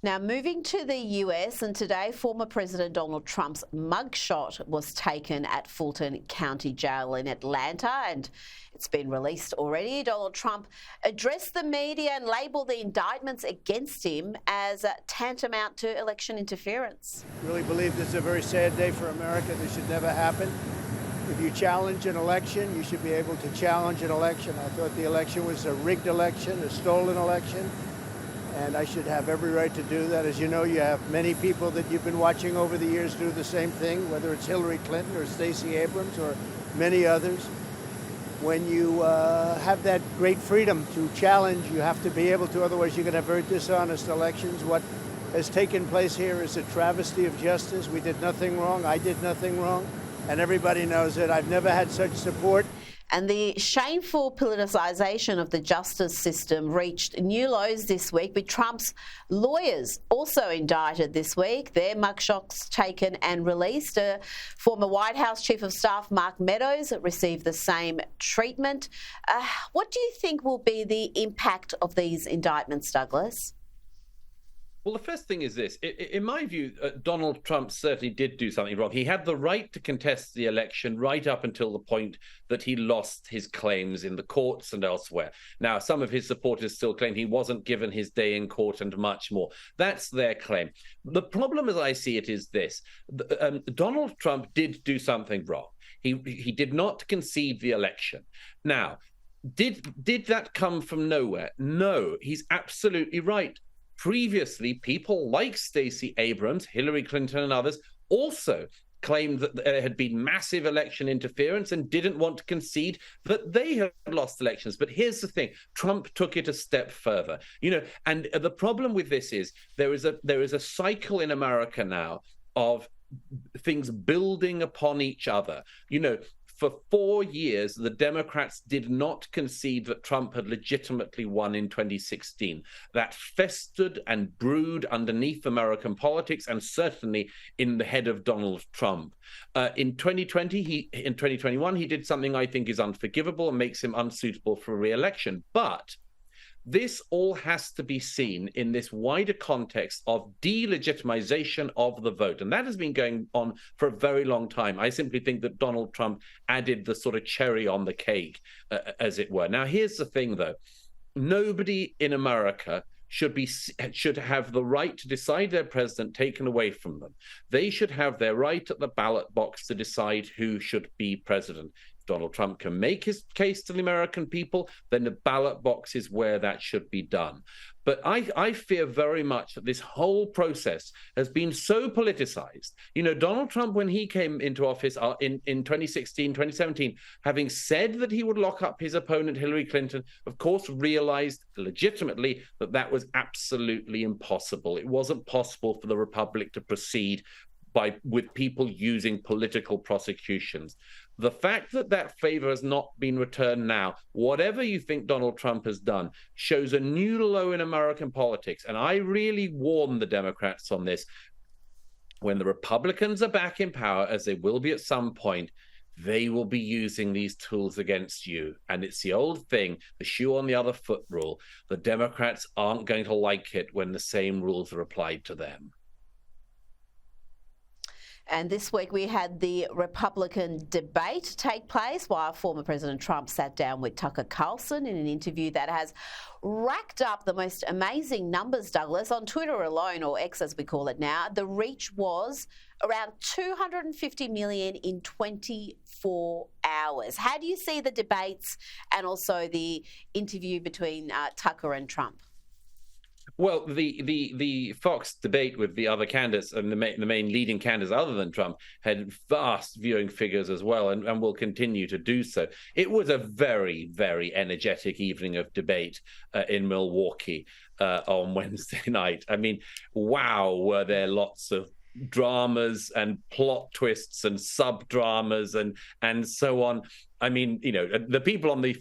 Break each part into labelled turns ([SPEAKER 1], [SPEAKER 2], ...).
[SPEAKER 1] Now, moving to the US, and today former President Donald Trump's mugshot was taken at Fulton County Jail in Atlanta, and it's been released already. Donald Trump addressed the media and labelled the indictments against him as tantamount to election interference.
[SPEAKER 2] I really believe this is a very sad day for America. This should never happen. If you challenge an election, you should be able to challenge an election. I thought the election was a rigged election, a stolen election, and I should have every right to do that. As you know, you have many people that you've been watching over the years do the same thing, whether it's Hillary Clinton or Stacey Abrams or many others. When you have that great freedom to challenge, you have to be able to, otherwise you're going to have very dishonest elections. What has taken place here is a travesty of justice. We did nothing wrong. I did nothing wrong. And everybody knows it. I've never had such support.
[SPEAKER 1] And the shameful politicisation of the justice system reached new lows this week, with Trump's lawyers also indicted this week. Their mugshots taken and released. Former White House Chief of Staff Mark Meadows received the same treatment. What do you think will be the impact of these indictments, Douglas?
[SPEAKER 3] Well, the first thing is this. In my view, Donald Trump certainly did do something wrong. He had the right to contest the election right up until the point that he lost his claims in the courts and elsewhere. Now, some of his supporters still claim he wasn't given his day in court and much more. That's their claim. The problem, as I see it, is this. Donald Trump did do something wrong. He did not concede the election. Now, did that come from nowhere? No, he's absolutely right. Previously, people like Stacey Abrams, Hillary Clinton and others also claimed that there had been massive election interference and didn't want to concede that they had lost elections. But here's the thing, Trump took it a step further. And the problem with this is there is a cycle in America now of things building upon each other. For 4 years, the Democrats did not concede that Trump had legitimately won in 2016. That festered and brewed underneath American politics, and certainly in the head of Donald Trump. In 2021, he did something I think is unforgivable and makes him unsuitable for re-election. But this all has to be seen in this wider context of delegitimization of the vote. And that has been going on for a very long time. I simply think that Donald Trump added the sort of cherry on the cake, as it were. Now, here's the thing, though. Nobody in America should have the right to decide their president taken away from them. They should have their right at the ballot box to decide who should be president. Donald Trump can make his case to the American people, then the ballot box is where that should be done. But I fear very much that this whole process has been so politicized. Donald Trump, when he came into office in 2016, 2017, having said that he would lock up his opponent, Hillary Clinton, of course, realized legitimately that that was absolutely impossible. It wasn't possible for the Republic to proceed with people using political prosecutions. The fact that that favor has not been returned now, whatever you think Donald Trump has done, shows a new low in American politics. And I really warn the Democrats on this. When the Republicans are back in power, as they will be at some point, they will be using these tools against you. And it's the old thing, the shoe on the other foot rule. The Democrats aren't going to like it when the same rules are applied to them.
[SPEAKER 1] And this week we had the Republican debate take place while former President Trump sat down with Tucker Carlson in an interview that has racked up the most amazing numbers, Douglas. On Twitter alone, or X as we call it now, the reach was around 250 million in 24 hours. How do you see the debates and also the interview between Tucker and Trump?
[SPEAKER 3] Well, the Fox debate with the other candidates and the main leading candidates other than Trump had vast viewing figures as well, and will continue to do so. It was a very, very energetic evening of debate in Milwaukee on Wednesday night. I mean, wow, were there lots of dramas and plot twists and sub-dramas and so on. I mean, the people on the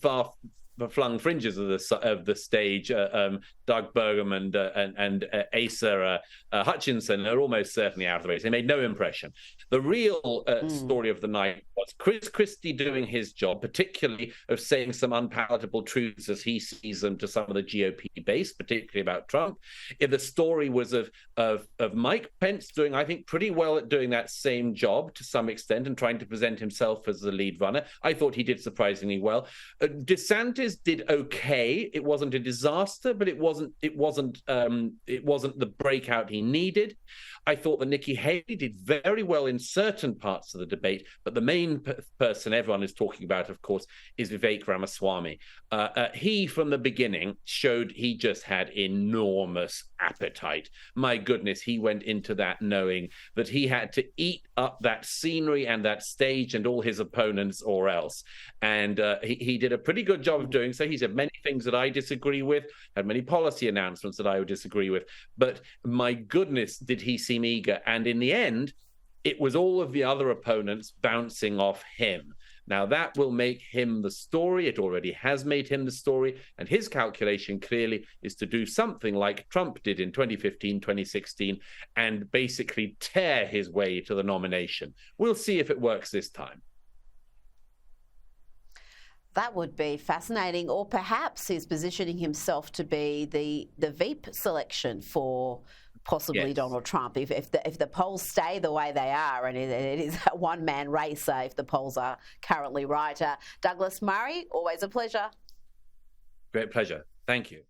[SPEAKER 3] flung fringes of the stage, Doug Burgum and Asa Hutchinson, are almost certainly out of the race. They made no impression. The real story of the night was was Chris Christie doing his job, particularly of saying some unpalatable truths as he sees them to some of the GOP base, particularly about Trump. The story was of Mike Pence doing, I think, pretty well at doing that same job to some extent and trying to present himself as the lead runner. I thought he did surprisingly well. DeSantis did okay. It wasn't a disaster, but it wasn't the breakout he needed. I thought that Nikki Haley did very well in certain parts of the debate, but the main person everyone is talking about, of course, is Vivek Ramaswamy. He, from the beginning, showed he just had enormous appetite. My goodness, he went into that knowing that he had to eat up that scenery and that stage and all his opponents or else. And he did a pretty good job of doing so. He said many things that I disagree with, had many policy announcements that I would disagree with. But my goodness, did he seem eager. And in the end, it was all of the other opponents bouncing off him. Now, that will make him the story. It already has made him the story. And his calculation clearly is to do something like Trump did in 2015, 2016, and basically tear his way to the nomination. We'll see if it works this time.
[SPEAKER 1] That would be fascinating. Or perhaps he's positioning himself to be the Veep selection for possibly Donald Trump. If the polls stay the way they are, and it is a one-man race, if the polls are currently right. Douglas Murray, always a pleasure.
[SPEAKER 3] Great pleasure. Thank you.